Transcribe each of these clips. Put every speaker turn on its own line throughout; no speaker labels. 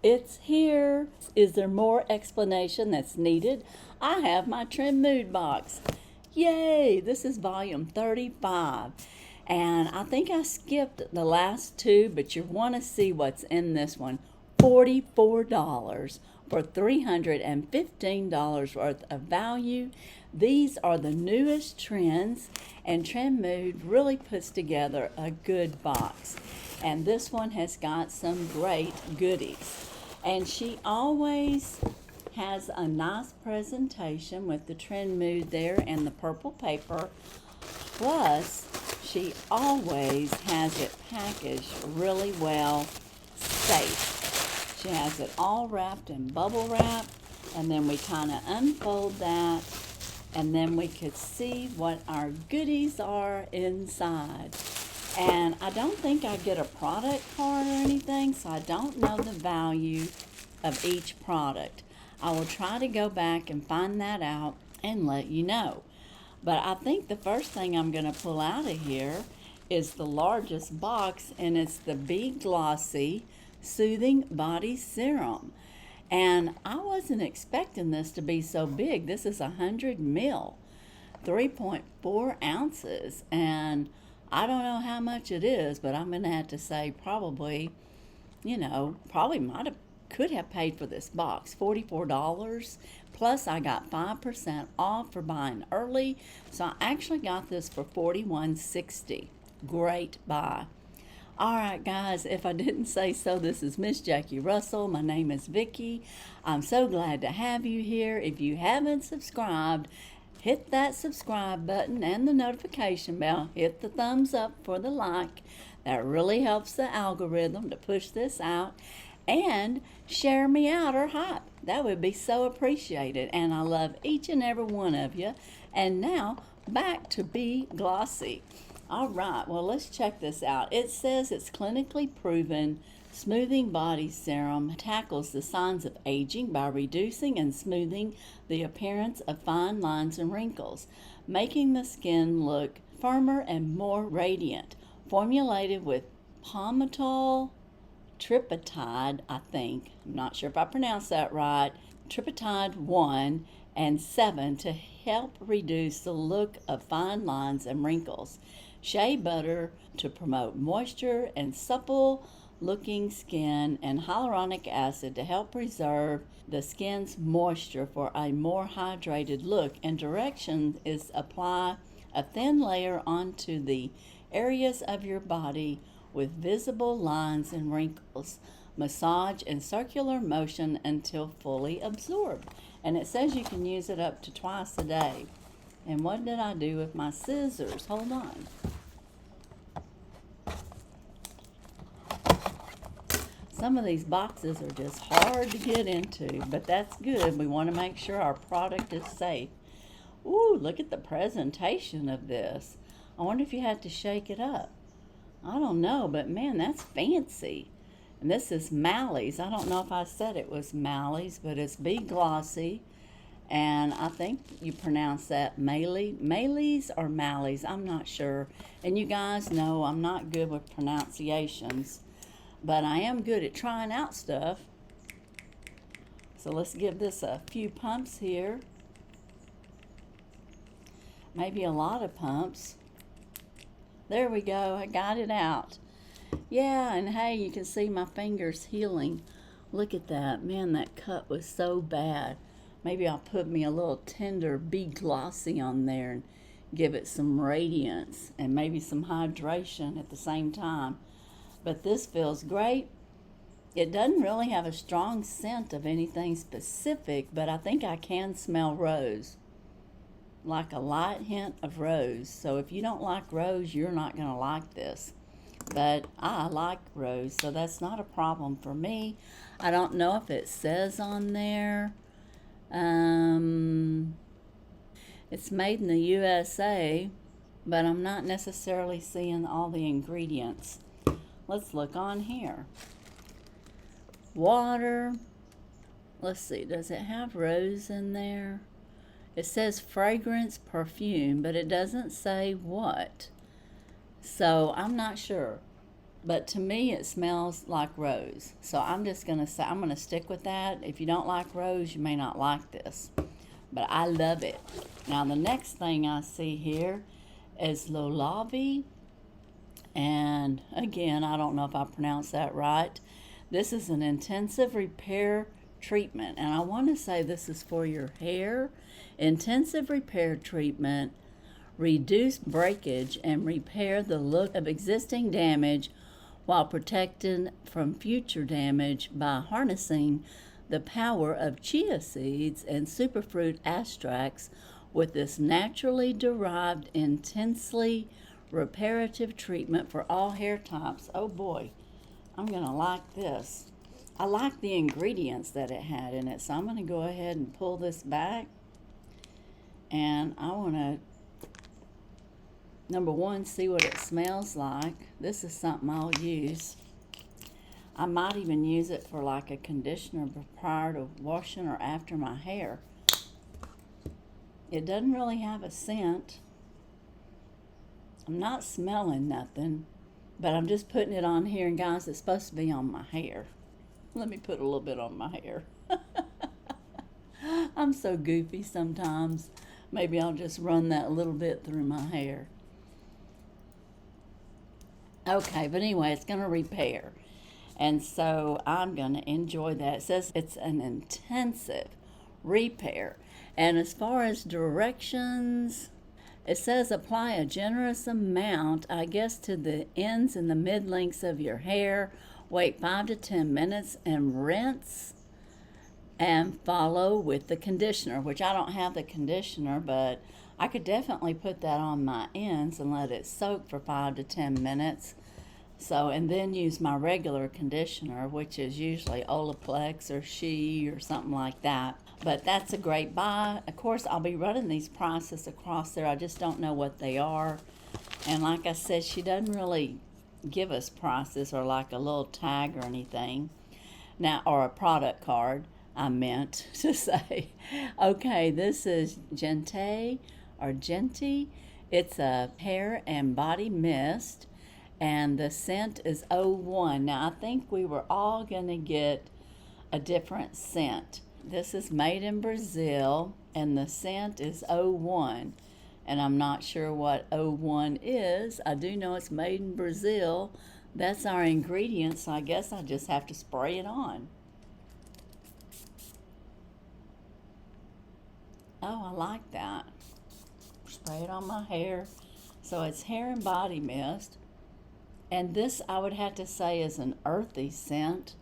It's here. Is there more explanation that's needed? I have my Trendmood box. Yay! This is volume 35. And I think I skipped the last two, but you want to see what's in this one. $44 for $315 worth of value. These are the newest trends, and Trendmood really puts together a good box. And this one has got some great goodies. And she always has a nice presentation with the Trendmood there and the purple paper. Plus, she always has it packaged really well, safe. She has it all wrapped in bubble wrap, and then we kind of unfold that, and then we could see what our goodies are inside. And I don't think I get a product card or anything, so I don't know the value of each product. I will try to go back and find that out and let you know. But I think the first thing I'm going to pull out of here is the largest box, and it's the B-Glossy Soothing Body Serum. And I wasn't expecting this to be so big. This is 100 ml, 3.4 ounces, and I don't know how much it is, but I'm going to have to say probably, could have paid for this box, $44. Plus I got 5% off for buying early, so I actually got this for $41.60. Great buy. All right, guys, if I didn't say so, this is Miss Jackie Russell. My name is Vicki. I'm so glad to have you here. If you haven't subscribed, hit that subscribe button and the notification bell. Hit the thumbs up for the like. That really helps the algorithm to push this out. And share me out or hype. That would be so appreciated. And I love each and every one of you. And now, back to B-Glossy. All right, well, let's check this out. It says it's clinically proven smoothing body serum tackles the signs of aging by reducing and smoothing the appearance of fine lines and wrinkles, making the skin look firmer and more radiant. Formulated with palmitoyl tripeptide, I think. I'm not sure if I pronounced that right. Tripeptide 1 and 7 to help reduce the look of fine lines and wrinkles. Shea butter to promote moisture and supple looking skin, and hyaluronic acid to help preserve the skin's moisture for a more hydrated look. And direction is apply a thin layer onto the areas of your body with visible lines and wrinkles. Massage in circular motion until fully absorbed. And it says you can use it up to twice a day. And what did I do with my scissors? Hold on. Some of these boxes are just hard to get into, but that's good. We want to make sure our product is safe. Ooh, look at the presentation of this. I wonder if you had to shake it up. I don't know, but man, that's fancy. And this is Maelys. I don't know if I said it was Maelys, but it's B-Glossy. And I think you pronounce that Maelys or Maelys. I'm not sure. And you guys know I'm not good with pronunciations, but I am good at trying out stuff. So let's give this a few pumps here. Maybe a lot of pumps. There we go. I got it out. Yeah, and hey, you can see my fingers healing. Look at that. Man, that cut was so bad. Maybe I'll put me a little tender B-Glossy on there and give it some radiance and maybe some hydration at the same time. But this feels great. It doesn't really have a strong scent of anything specific, but I think I can smell rose. Like a light hint of rose. So if you don't like rose, you're not going to like this. But I like rose, so that's not a problem for me. I don't know if it says on there. It's made in the USA, but I'm not necessarily seeing all the ingredients. Let's look on here. Water. Let's see, does it have rose in there? It says fragrance perfume, but it doesn't say what. So I'm not sure. But to me, it smells like rose. So I'm just going to say, I'm going to stick with that. If you don't like rose, you may not like this. But I love it. Now, the next thing I see here is LolaVie. And again, I don't know if I pronounced that right. This is an intensive repair treatment. And I want to say this is for your hair. Intensive repair treatment. Reduce breakage and repair the look of existing damage while protecting from future damage by harnessing the power of chia seeds and superfruit extracts with this naturally derived, intensely reparative treatment for all hair types. Oh boy, I'm going to like this. I like the ingredients that it had in it, so I'm going to go ahead and pull this back. And I want to, number one, see what it smells like. This is something I'll use. I might even use it for like a conditioner prior to washing or after my hair. It doesn't really have a scent. I'm not smelling nothing, but I'm just putting it on here. And guys, it's supposed to be on my hair. Let me put a little bit on my hair. I'm so goofy sometimes. Maybe I'll just run that little bit through my hair. Okay, but anyway, it's going to repair. And so I'm going to enjoy that. It says it's an intensive repair. And as far as directions, it says apply a generous amount, I guess, to the ends and the mid-lengths of your hair. Wait 5 to 10 minutes and rinse. And follow with the conditioner, which I don't have the conditioner, but I could definitely put that on my ends and let it soak for 5 to 10 minutes. So, and then use my regular conditioner, which is usually Olaplex or She or something like that. But that's a great buy. Of course, I'll be running these prices across there. I just don't know what they are. And like I said, she doesn't really give us prices or like a little tag or anything. Now, or a product card, I meant to say. Okay, this is Gente or Gente. It's a hair and body mist. And the scent is 01. Now, I think we were all going to get a different scent. This is made in Brazil, and the scent is 01. And I'm not sure what 01 is. I do know it's made in Brazil. That's our ingredients, so I guess I just have to spray it on. Oh, I like that. Spray it on my hair. So it's hair and body mist. And this, I would have to say, is an earthy scent.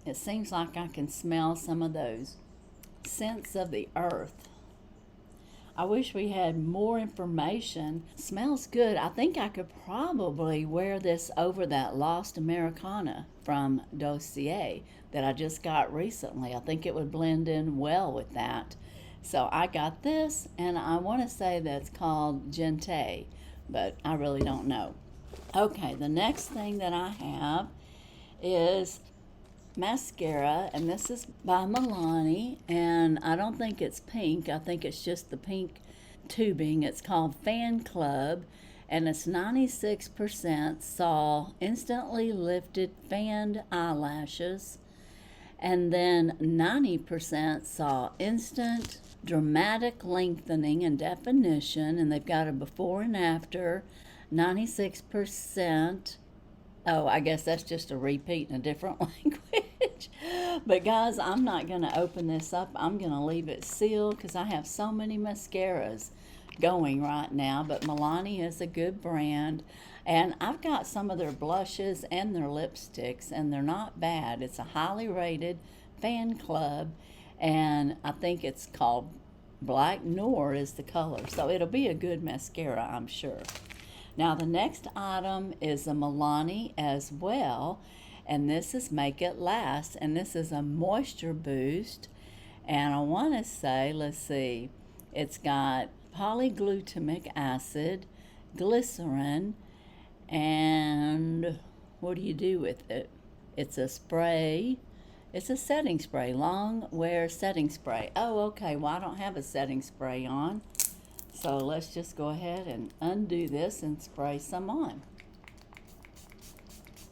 It seems like I can smell some of those scents of the earth. I wish we had more information. Smells good. I think I could probably wear this over that Lost Americana from Dossier that I just got recently. I think it would blend in well with that. So I got this, and I want to say that's called Gente, but I really don't know. Okay, the next thing that I have is mascara, and this is by Milani, and I don't think it's pink. I think it's just the pink tubing. It's called Fan Club, and it's 96% saw instantly lifted fanned eyelashes, and then 90% saw instant dramatic lengthening and definition, and they've got a before and after. 96%. Oh, I guess that's just a repeat in a different language. But guys, I'm not going to open this up. I'm going to leave it sealed because I have so many mascaras going right now. But Milani is a good brand. And I've got some of their blushes and their lipsticks, and they're not bad. It's a highly rated Fan Club, and I think it's called Black Noir is the color. So it'll be a good mascara, I'm sure. Now the next item is a Milani as well, and this is Make It Last, and this is a moisture boost. And I want to say, let's see, it's got polyglutamic acid, glycerin, and what do you do with it? It's a spray. It's a setting spray, long wear setting spray. Oh, okay, well I don't have a setting spray on. So let's just go ahead and undo this and spray some on.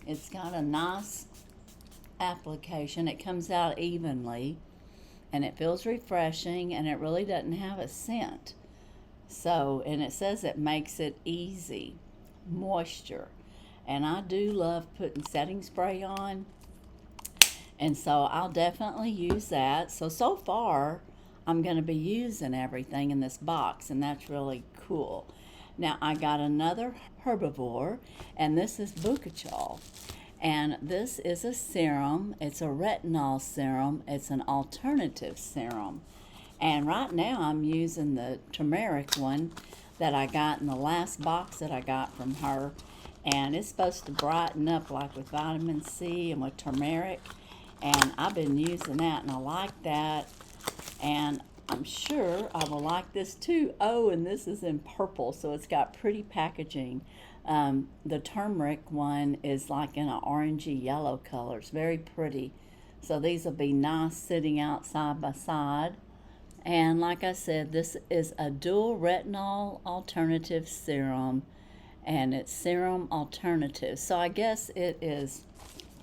It's got a nice application. It comes out evenly, and it feels refreshing, and it really doesn't have a scent. So, and it says it makes it easy. Moisture. And I do love putting setting spray on. And so I'll definitely use that. So far, I'm going to be using everything in this box, and that's really cool. Now, I got another Herbivore, and this is Bakuchiol. And this is a serum. It's a retinol serum. It's an alternative serum. And right now, I'm using the turmeric one that I got in the last box that I got from her. And it's supposed to brighten up like with vitamin C and with turmeric. And I've been using that, and I like that. And I'm sure I will like this too. Oh, and this is in purple, so it's got pretty packaging. The turmeric one is like in an orangey yellow color. It's very pretty. So these will be nice sitting out side by side. And like I said, this is a Dual-Retinol alternative serum, and it's Serum Alternative. So I guess it is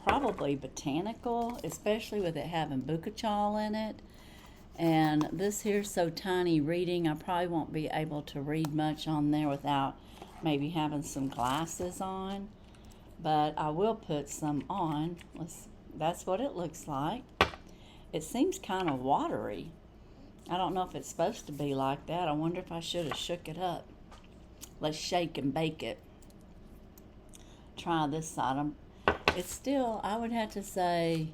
probably botanical, especially with it having Bakuchiol in it. And this here's so tiny reading, I probably won't be able to read much on there without maybe having some glasses on. But I will put some on. That's what it looks like. It seems kind of watery. I don't know if it's supposed to be like that. I wonder if I should have shook it up. Let's shake and bake it. Try this side. It's still, I would have to say,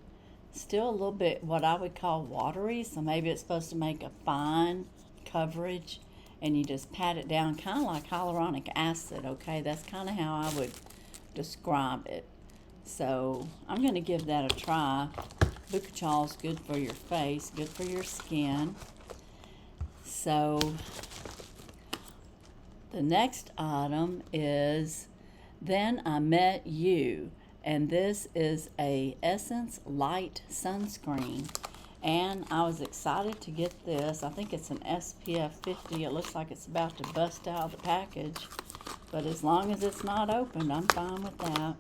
still a little bit what I would call watery. So maybe it's supposed to make a fine coverage, and you just pat it down, kind of like hyaluronic acid, okay? That's kind of how I would describe it. So I'm going to give that a try. Bakuchiol is good for your face, good for your skin. So the next item is Then I Met You. And this is a Essence Light Sunscreen. And I was excited to get this. I think it's an SPF 50. It looks like it's about to bust out of the package. But as long as it's not opened, I'm fine with that.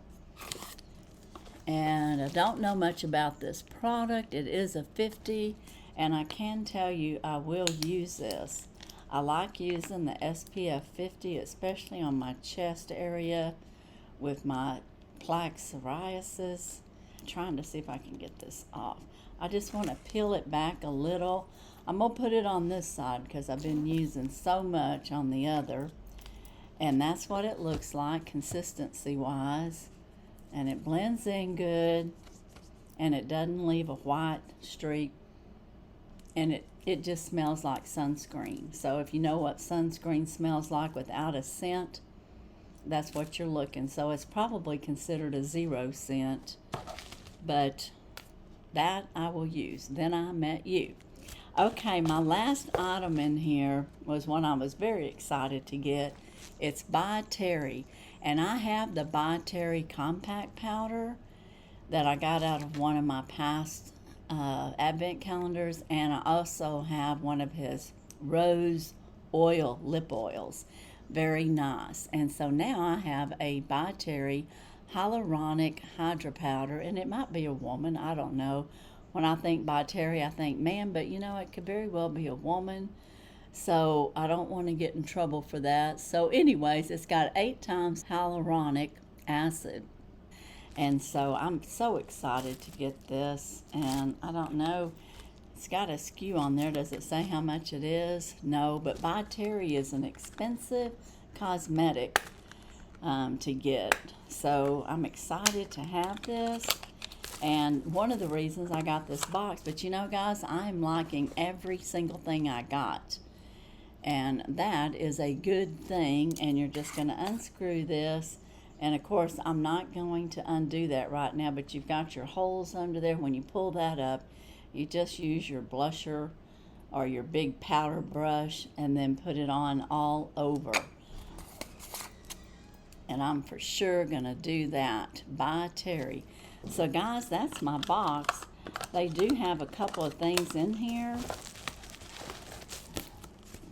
And I don't know much about this product. It is a 50. And I can tell you I will use this. I like using the SPF 50, especially on my chest area with my plaque psoriasis. I'm trying to see if I can get this off. I just want to peel it back a little. I'm going to put it on this side because I've been using so much on the other. And that's what it looks like consistency wise. And it blends in good. And it doesn't leave a white streak. And it just smells like sunscreen. So if you know what sunscreen smells like without a scent, that's what you're looking. So it's probably considered a 0 scent, but that I will use. Then I Met You. Okay, my last item in here was one I was very excited to get. It's by Terry, and I have the by Terry compact powder that I got out of one of my past advent calendars, and I also have one of his rose oil lip oils. Very nice. And so now I have a by Terry Hyaluronic Hydra powder, and it might be a woman, I don't know. When I think by Terry, I think man, but you know, it could very well be a woman. So I don't want to get in trouble for that. So anyways, it's got 8 times hyaluronic acid. And so I'm so excited to get this. And I don't know, it's got a SKU on there. Does it say how much it is? No, but by Terry is an expensive cosmetic to get. So I'm excited to have this. And one of the reasons I got this box, but you know, guys, I'm liking every single thing I got. And that is a good thing. And you're just going to unscrew this. And of course, I'm not going to undo that right now, but you've got your holes under there. When you pull that up, you just use your blusher or your big powder brush and then put it on all over. And I'm for sure going to do that by Terry. So guys, that's my box. They do have a couple of things in here.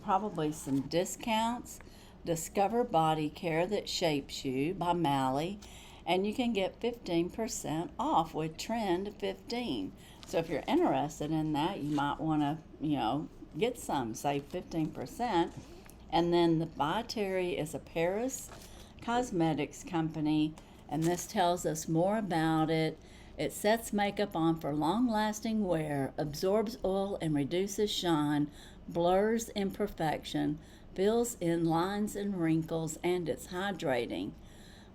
Probably some discounts. Discover Body Care That Shapes You by Maelys. and you can get 15% off with Trend 15. So if you're interested in that, you might want to, get some, save 15%. And then the By Terry is a Paris cosmetics company, and this tells us more about it. It sets makeup on for long-lasting wear, absorbs oil and reduces shine, blurs imperfection, fills in lines and wrinkles, and it's hydrating.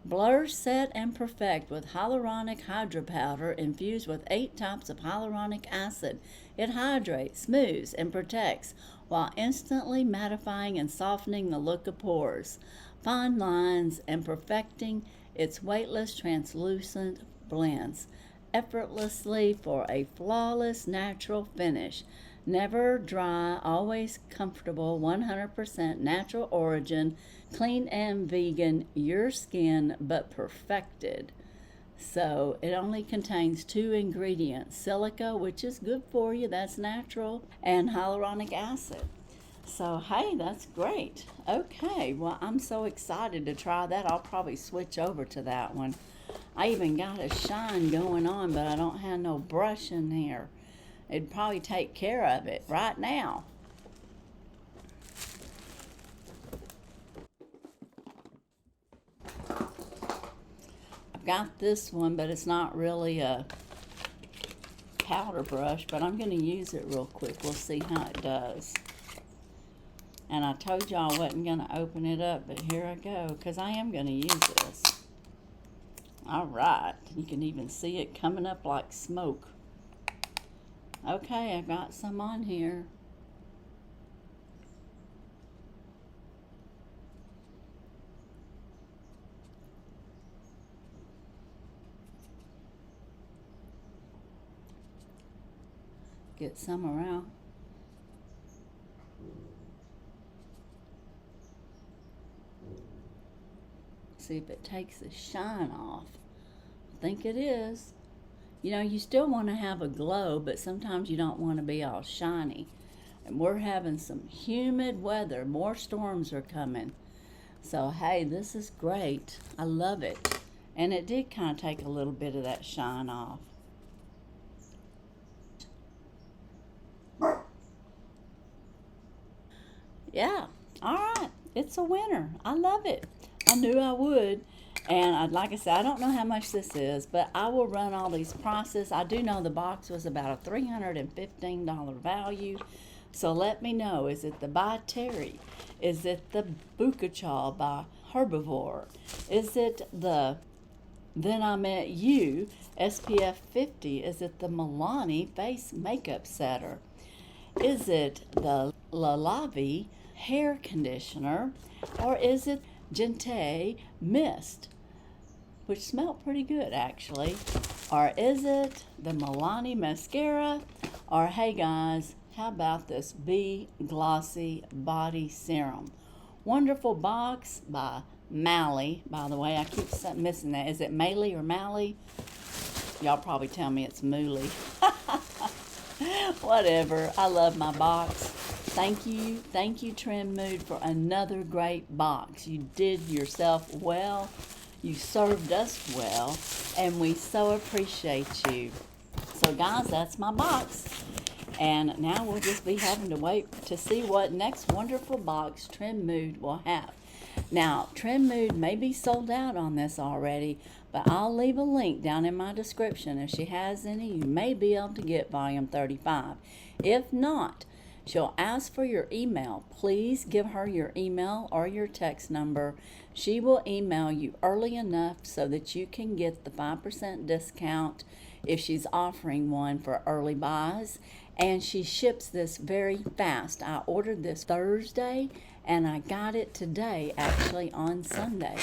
Blur, set, and perfect with Hyaluronic Hydra powder infused with 8 types of hyaluronic acid. It hydrates, smooths, and protects while instantly mattifying and softening the look of pores, fine lines, and perfecting its weightless translucent blends effortlessly for a flawless natural finish. Never dry, always comfortable, 100% natural origin, clean and vegan, your skin but perfected. So it only contains 2 ingredients, silica, which is good for you, that's natural, and hyaluronic acid. So hey, that's great. Okay, well, I'm so excited to try that. I'll probably switch over to that one. I even got a shine going on, but I don't have no brush in here. It'd probably take care of it right now. I've got this one, but it's not really a powder brush, but I'm going to use it real quick. We'll see how it does. And I told you I wasn't going to open it up, but here I go, because I am going to use this. All right, you can even see it coming up like smoke. Okay, I got some on here. Get some around. See if it takes the shine off. I think it is. You still want to have a glow, but sometimes you don't want to be all shiny. And we're having some humid weather. More storms are coming. So, hey, this is great. I love it. And it did kind of take a little bit of that shine off. Yeah, all right. It's a winner. I love it. I knew I would. And like I said, I don't know how much this is, but I will run all these prices. I do know the box was about a $315 value. So let me know, is it the By Terry? Is it the Bakuchiol by Herbivore? Is it the Then I Met You SPF 50? Is it the Milani face makeup setter? Is it the LolaVie hair conditioner? Or is it Gente Mist, which smelled pretty good actually? Or is it the Milani mascara? Or hey guys, how about this B-Glossy body serum? Wonderful box by Maelys. By the way, I keep missing that. Is it Maelys or Maelys? Y'all probably tell me it's Mooly. Whatever. I love my box. Thank you, Trendmood, for another great box. You did yourself well. You served us well, and we so appreciate you. So guys, that's my box. And now we'll just be having to wait to see what next wonderful box Trendmood will have. Now, Trendmood may be sold out on this already, but I'll leave a link down in my description. If she has any, you may be able to get volume 35. If not, she'll ask for your email. Please give her your email or your text number. She will email you early enough so that you can get the 5% discount if she's offering one for early buys. And she ships this very fast. I ordered this Thursday and I got it today, actually on Sunday.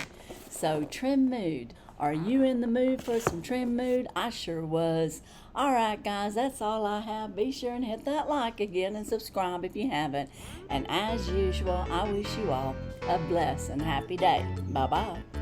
So Trendmood, are you in the mood for some Trendmood? I sure was. All right, guys, that's all I have. Be sure and hit that like again and subscribe if you haven't. And as usual, I wish you all a blessed and happy day. Bye-bye.